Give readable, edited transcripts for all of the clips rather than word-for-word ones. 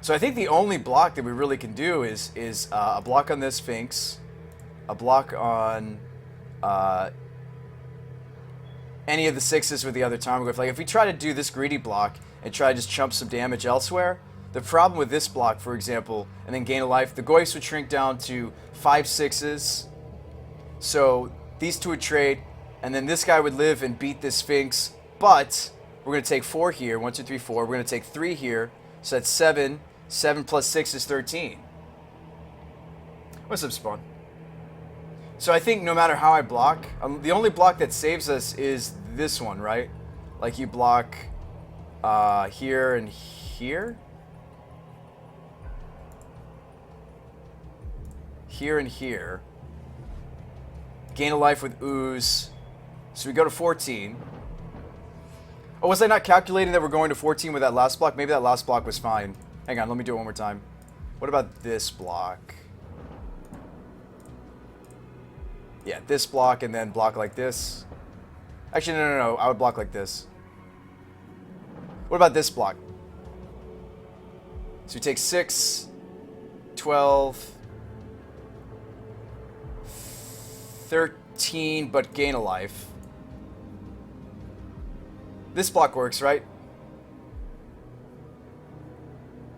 So I think the only block that we really can do is a block on this Sphinx, a block on any of the 6s with the other Tarmogoyf. Like if we try to do this greedy block and try to just chump some damage elsewhere, the problem with this block, for example, and then gain a life, the Goyfs would shrink down to 5 6s. So these two would trade, and then this guy would live and beat this Sphinx. But we're going to take 4 here. 1, 2, 3, 4. We're going to take 3 here. So that's 7. 7 plus 6 is 13. What's up, Spawn? So I think no matter how I block, the only block that saves us is this one, right? Like you block here and here. Here and here. Gain a life with ooze. So we go to 14. Oh, was I not calculating that we're going to 14 with that last block? Maybe that last block was fine. Hang on, let me do it one more time. What about this block? Yeah, this block and then block like this. Actually, no. I would block like this. What about this block? So we take 6, 12, 13, but gain a life. This block works, right?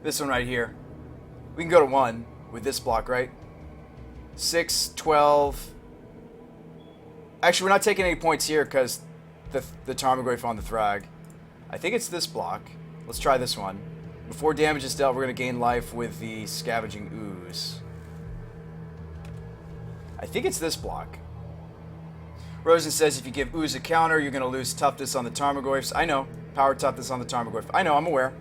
This one right here. We can go to 1 with this block, right? 6, 12. Actually, we're not taking any points here because the Tarmogoyf on the Thrag. I think it's this block. Let's try this one. Before damage is dealt, we're going to gain life with the Scavenging Ooze. I think it's this block. Rosen says if you give Ooze a counter, you're going to lose toughness on the Tarmogoyfs. I know. Power toughness on the Tarmogoyf. I know, I'm aware.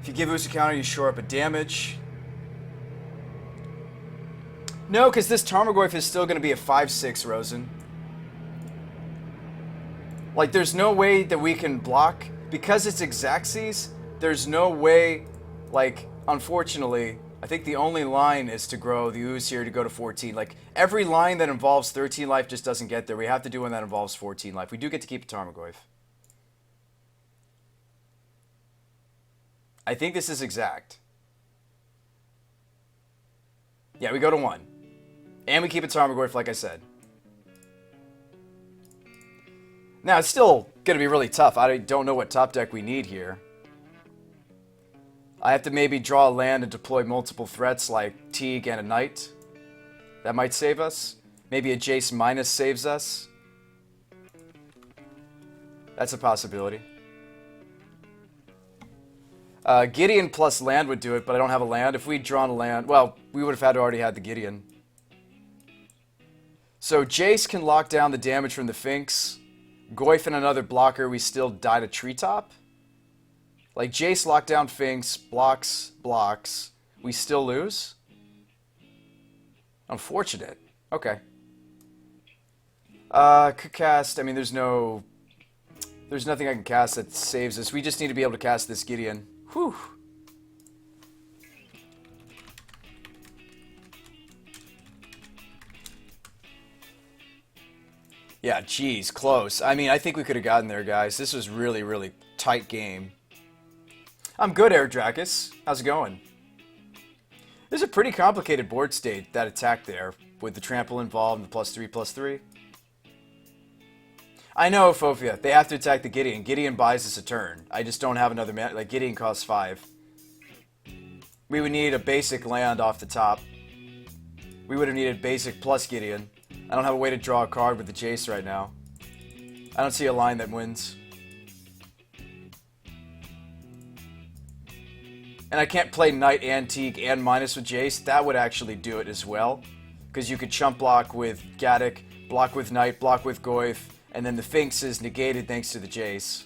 If you give Ooze a counter, you shore up a damage. No, because this Tarmogoyf is still going to be a 5-6, Rosen. Like, there's no way that we can block. Because it's Xaxes, there's no way, like, unfortunately, I think the only line is to grow the Ooze here to go to 14. Like, every line that involves 13 life just doesn't get there. We have to do one that involves 14 life. We do get to keep a Tarmogoyf. I think this is exact. Yeah, we go to 1. And we keep a Tarmogoyf, like I said. Now, it's still going to be really tough. I don't know what top deck we need here. I have to maybe draw a land and deploy multiple threats like Teague and a Knight. That might save us. Maybe a Jace minus saves us. That's a possibility. Gideon plus land would do it, but I don't have a land. If we'd drawn a land, well, we would have had to already had the Gideon. So Jace can lock down the damage from the Finks. Goyf and another blocker, we still die to Treetop. Like Jace locked down Finks, blocks, we still lose. Unfortunate. Okay. Could cast, I mean there's nothing I can cast that saves us. We just need to be able to cast this Gideon. Whew. Yeah, geez, close. I mean, I think we could have gotten there, guys. This was really, really tight game. I'm good, Air Dracus. How's it going? This is a pretty complicated board state, that attack there, with the trample involved and the +3/+3. I know, Fofia. They have to attack the Gideon. Gideon buys us a turn. I just don't have another man. Like, Gideon costs 5. We would need a basic land off the top. We would have needed basic plus Gideon. I don't have a way to draw a card with the Jace right now. I don't see a line that wins. And I can't play Knight and Teague and minus with Jace. That would actually do it as well. Because you could chump block with Gaddock, block with Knight, block with Goyf, and then the Finks is negated thanks to the Jace.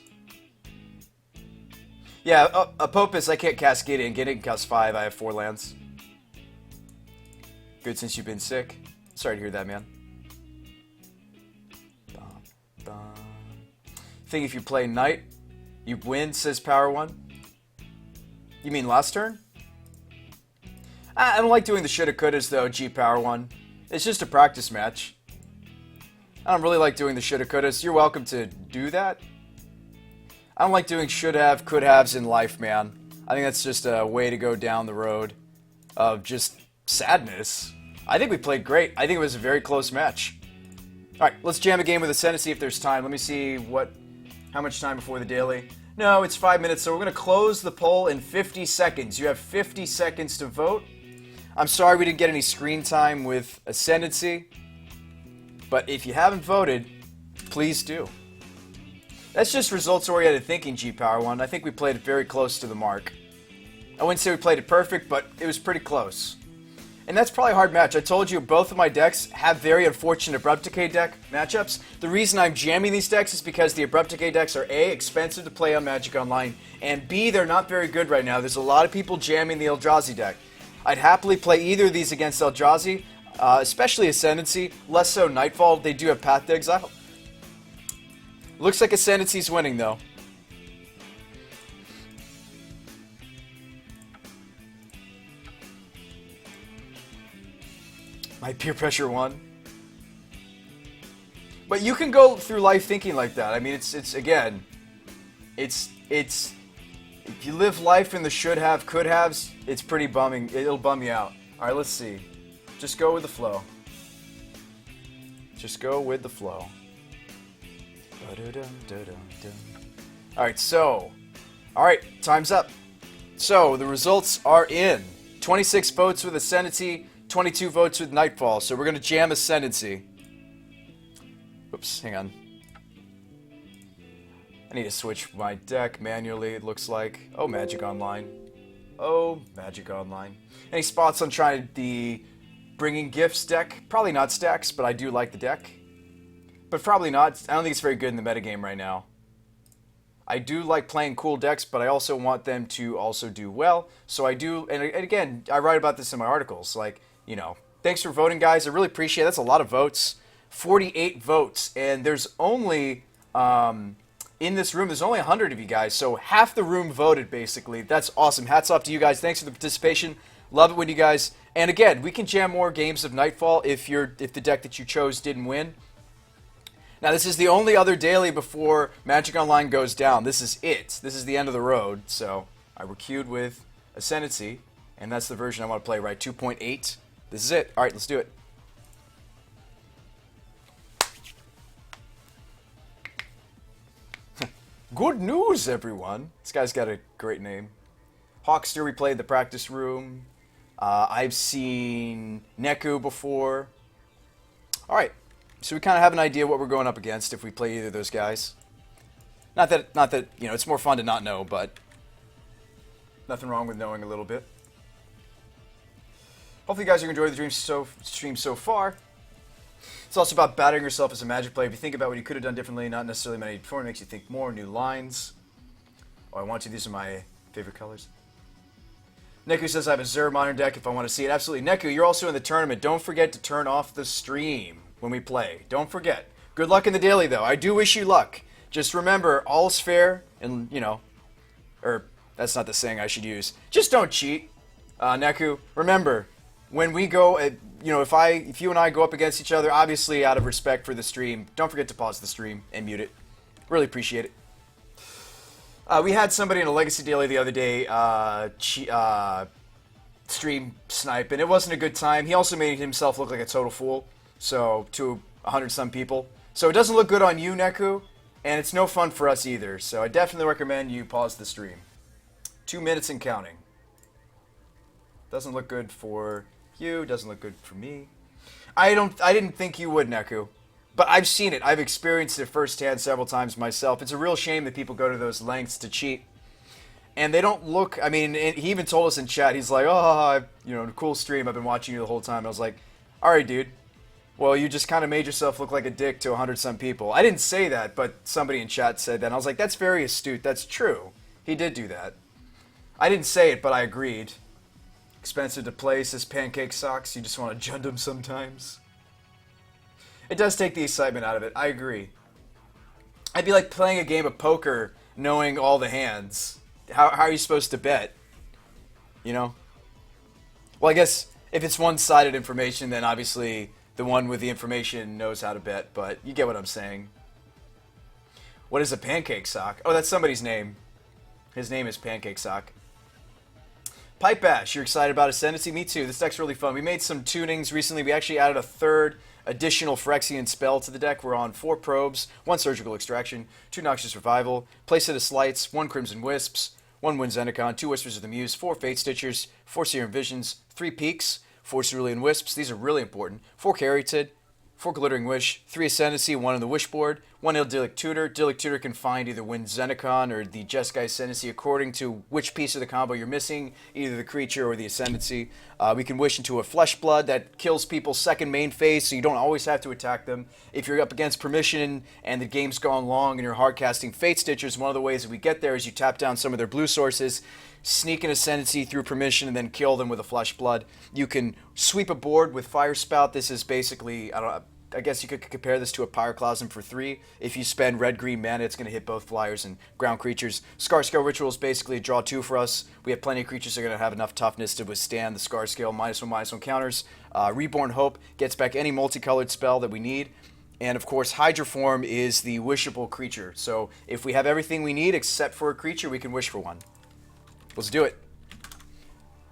Yeah, Apopus, I can't cast Gideon. Gideon costs 5. I have 4 lands. Good since you've been sick. Sorry to hear that, man. I think if you play Knight, you win, says Power 1. You mean last turn? I don't like doing the shoulda couldas though, G Power 1. It's just a practice match. I don't really like doing the shoulda couldas. You're welcome to do that. I don't like doing should have, could haves in life, man. I think that's just a way to go down the road of just sadness. I think we played great. I think it was a very close match. All right, let's jam a game with Ascendancy if there's time. Let me see how much time before the daily. No, it's 5 minutes, so we're going to close the poll in 50 seconds. You have 50 seconds to vote. I'm sorry we didn't get any screen time with Ascendancy, but if you haven't voted, please do. That's just results-oriented thinking, G-Power1. I think we played it very close to the mark. I wouldn't say we played it perfect, but it was pretty close. And that's probably a hard match. I told you both of my decks have very unfortunate Abrupt Decay deck matchups. The reason I'm jamming these decks is because the Abrupt Decay decks are A, expensive to play on Magic Online, and B, they're not very good right now. There's a lot of people jamming the Eldrazi deck. I'd happily play either of these against Eldrazi, especially Ascendancy, less so Nightfall. They do have Path to Exile. Looks like Ascendancy's winning, though. My peer pressure won. But you can go through life thinking like that. I mean, it's if you live life in the should have, could haves, it's pretty bumming. It'll bum you out. All right, let's see. Just go with the flow. Just go with the flow. All right, time's up. So the results are in. 26 votes with Ascendancy, 22 votes with Nightfall. So we're going to jam Ascendancy. Oops, hang on. I need to switch my deck manually, it looks like. Oh, Magic Online. Oh, Magic Online. Any spots on trying the Bringing Gifts deck? Probably not stacks, but I do like the deck. But probably not. I don't think it's very good in the metagame right now. I do like playing cool decks, but I also want them to also do well. So I do, and again, I write about this in my articles. Like, you know, thanks for voting, guys. I really appreciate it. That's a lot of votes. 48 votes. And there's only, in this room, there's only 100 of you guys. So half the room voted, basically. That's awesome. Hats off to you guys. Thanks for the participation. Love it when you guys, and again, we can jam more games of Nightfall if the deck that you chose didn't win. Now, this is the only other daily before Magic Online goes down. This is it. This is the end of the road. So I were queued with Ascendancy, and that's the version I want to play, right? 2.8. This is it. All right, let's do it. Good news, everyone. This guy's got a great name. Hawkster, we played the practice room. I've seen Neku before. All right. So we kind of have an idea what we're going up against if we play either of those guys. Not that you know, it's more fun to not know, but nothing wrong with knowing a little bit. Hopefully you guys are enjoying the stream so far. It's also about battering yourself as a Magic player. If you think about what you could have done differently, not necessarily many before, it makes you think more, new lines. Oh, I want you, these are my favorite colors. Neku says I have a Zer Modern deck if I want to see it. Absolutely. Neku, you're also in the tournament. Don't forget to turn off the stream when we play. Don't forget. Good luck in the daily, though. I do wish you luck. Just remember, all's fair, and, you know, or that's not the saying I should use. Just don't cheat. Neku, remember, when we go, you know, if you and I go up against each other, obviously out of respect for the stream, don't forget to pause the stream and mute it. Really appreciate it. We had somebody in a Legacy Daily the other day stream snipe, and it wasn't a good time. He also made himself look like a total fool. So, to 100-some people. So it doesn't look good on you, Neku, and it's no fun for us either. So I definitely recommend you pause the stream. 2 minutes and counting. Doesn't look good for you, doesn't look good for me. I didn't think you would, Neku. But I've seen it. I've experienced it firsthand several times myself. It's a real shame that people go to those lengths to cheat. And they don't look, I mean, he even told us in chat, he's like, oh, you know, cool stream, I've been watching you the whole time. I was like, alright, dude. Well, you just kind of made yourself look like a dick to 100-some people. I didn't say that, but somebody in chat said that. And I was like, that's very astute. That's true. He did do that. I didn't say it, but I agreed. Expensive to play, says Pancake Socks. You just want to jund him sometimes. It does take the excitement out of it. I agree. I'd be like playing a game of poker knowing all the hands. How are you supposed to bet? You know? Well, I guess if it's one-sided information, then obviously the one with the information knows how to bet, but you get what I'm saying. What is a Pancake Sock? Oh, that's somebody's name. His name is Pancake Sock. Pipe Bash, you're excited about Ascendancy? Me too. This deck's really fun. We made some tunings recently. We actually added a third additional Phyrexian spell to the deck. We're on 4 Probes, 1 Surgical Extraction, 2 Noxious Revival, Playset of Slights, 1 Crimson Wisps, 1 Wind Zendikon, 2 Whispers of the Muse, 4 Fate Stitchers, 4 Serum Visions, 3 Peaks, 4 Cerulean Wisps. These are really important. 4 Caryatid, 4 Glittering Wish, 3 Ascendancy, 1 on the Wishboard, 1 Idyllic Tutor. Idyllic Tutor can find either Wind Zendikon or the Jeskai Ascendancy according to which piece of the combo you're missing, either the creature or the Ascendancy. We can wish into a Flesh Blood that kills people's second main phase, so you don't always have to attack them. If you're up against Permission and the game's gone long and you're hard casting Fate Stitchers, one of the ways that we get there is you tap down some of their blue sources, sneak an Ascendancy through Permission, and then kill them with a Flesh Blood. You can sweep a board with Fire Spout. This is basically, I guess you could compare this to a Pyroclasm for 3. If you spend red-green mana, it's going to hit both flyers and ground creatures. Scarscale Ritual is basically a draw 2 for us. We have plenty of creatures that are going to have enough toughness to withstand the Scarscale -1/-1 counters. Reborn Hope gets back any multicolored spell that we need. And of course, Hydroform is the wishable creature. So if we have everything we need except for a creature, we can wish for one. Let's do it.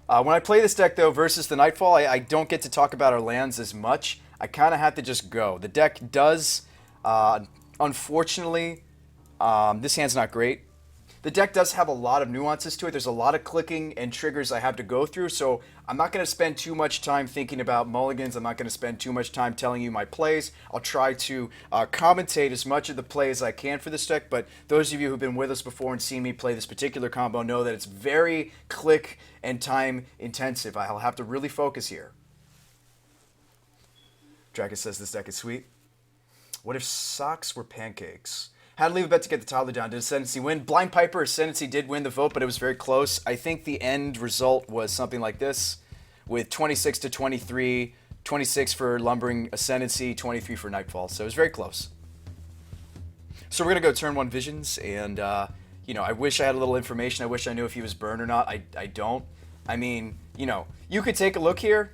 When I play this deck, though, versus the Nightfall, I don't get to talk about our lands as much. I kind of have to just go. The deck does, unfortunately, this hand's not great. The deck does have a lot of nuances to it. There's a lot of clicking and triggers I have to go through, so I'm not going to spend too much time thinking about mulligans. I'm not going to spend too much time telling you my plays. I'll try to commentate as much of the play as I can for this deck, but those of you who've been with us before and seen me play this particular combo know that it's very click and time intensive. I'll have to really focus here. Drakus says this deck is sweet. What if socks were pancakes? Had to leave a bet to get the toddler down. Did Ascendancy win? Blind Piper, Ascendancy did win the vote, but it was very close. I think the end result was something like this, with 26 to 23, 26 for Lumbering Ascendancy, 23 for Nightfall. So it was very close. So we're going to go turn 1 Visions, and, I wish I had a little information. I wish I knew if he was burned or not. I don't. I mean, you could take a look here.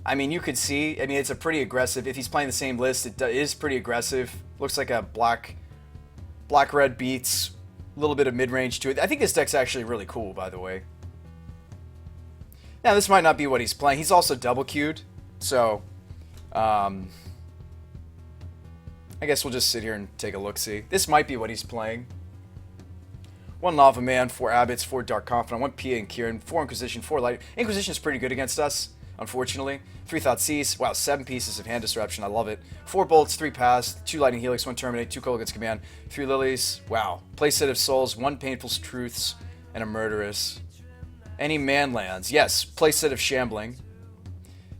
I mean, you could see, it's a pretty aggressive, if he's playing the same list, it is pretty aggressive. Looks like a black-red beats, a little bit of mid-range to it. I think this deck's actually really cool, by the way. Now, this might not be what he's playing. He's also double-queued, so, I guess we'll just sit here and take a look-see. This might be what he's playing. 1 Lava Man, 4 Abbots, 4 Dark Confidant, 1 Pia and Kieran, 4 Inquisition, 4 Light. Inquisition is pretty good against us, unfortunately. 3 Thoughtseize. Wow, 7 pieces of Hand Disruption. I love it. 4 Bolts, 3 Pass, 2 Lightning Helix, 1 Terminate, 2 Kolaghan's Command, 3 Lilies. Wow. Playset of Souls, 1 Painful Truths, and a Murderous. Any man lands. Yes, playset of Shambling.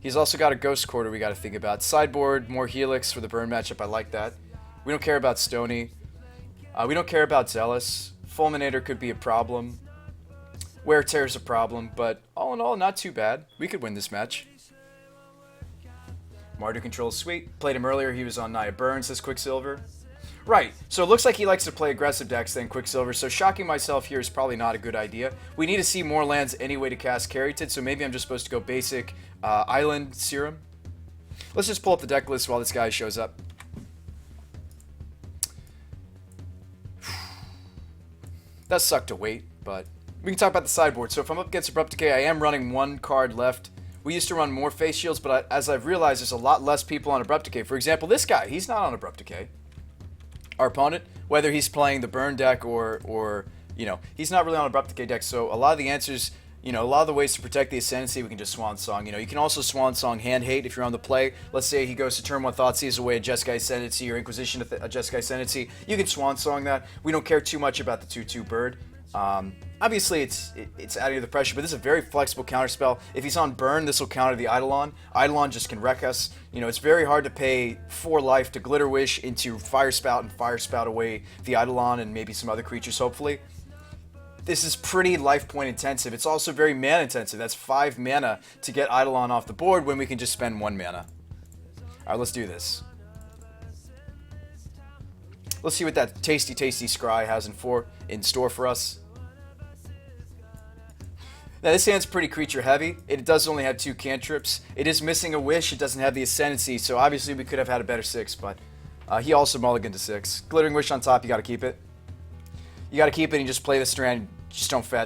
He's also got a Ghost Quarter we got to think about. Sideboard, more Helix for the burn matchup. I like that. We don't care about Stony. We don't care about Zealous. Fulminator could be a problem. Wear Tear's a problem, but all in all, not too bad. We could win this match. Mardu controls sweet. Played him earlier. He was on Naya Burns, says Quicksilver. Right, so it looks like he likes to play aggressive decks than Quicksilver, so shocking myself here is probably not a good idea. We need to see more lands anyway to cast Caryatid, so maybe I'm just supposed to go basic Island Serum. Let's just pull up the deck list while this guy shows up. That sucked to wait, but we can talk about the sideboard. So if I'm up against Abrupt Decay, I am running 1 card left. We used to run more Face Shields, but as I've realized, there's a lot less people on Abrupt Decay. For example, this guy, he's not on Abrupt Decay. Our opponent, whether he's playing the burn deck or he's not really on Abrupt Decay deck. So a lot of the answers, a lot of the ways to protect the Ascendancy, we can just Swan Song. You can also Swan Song Hand Hate if you're on the play. Let's say he goes to turn 1 Thoughtseize away a Jeskai Ascendancy or Inquisition a Jeskai Ascendancy. You can Swan Song that. We don't care too much about the 2/2 bird. Obviously, it's adding to the pressure, but this is a very flexible counterspell. If he's on burn, this will counter the Eidolon. Eidolon just can wreck us. It's very hard to pay 4 life to Glitter Wish into Fire Spout and Fire Spout away the Eidolon and maybe some other creatures, hopefully. This is pretty life point intensive. It's also very mana intensive. That's 5 mana to get Eidolon off the board when we can just spend 1 mana. Alright, let's do this. Let's see what that tasty Scry has in store for us. Now, this hand's pretty creature heavy. It does only have 2 cantrips. It is missing a Wish. It doesn't have the Ascendancy, so obviously we could have had a better 6, but he also mulliganed to 6. Glittering Wish on top, you gotta keep it. You gotta keep it and you just play the strand. Just don't fet.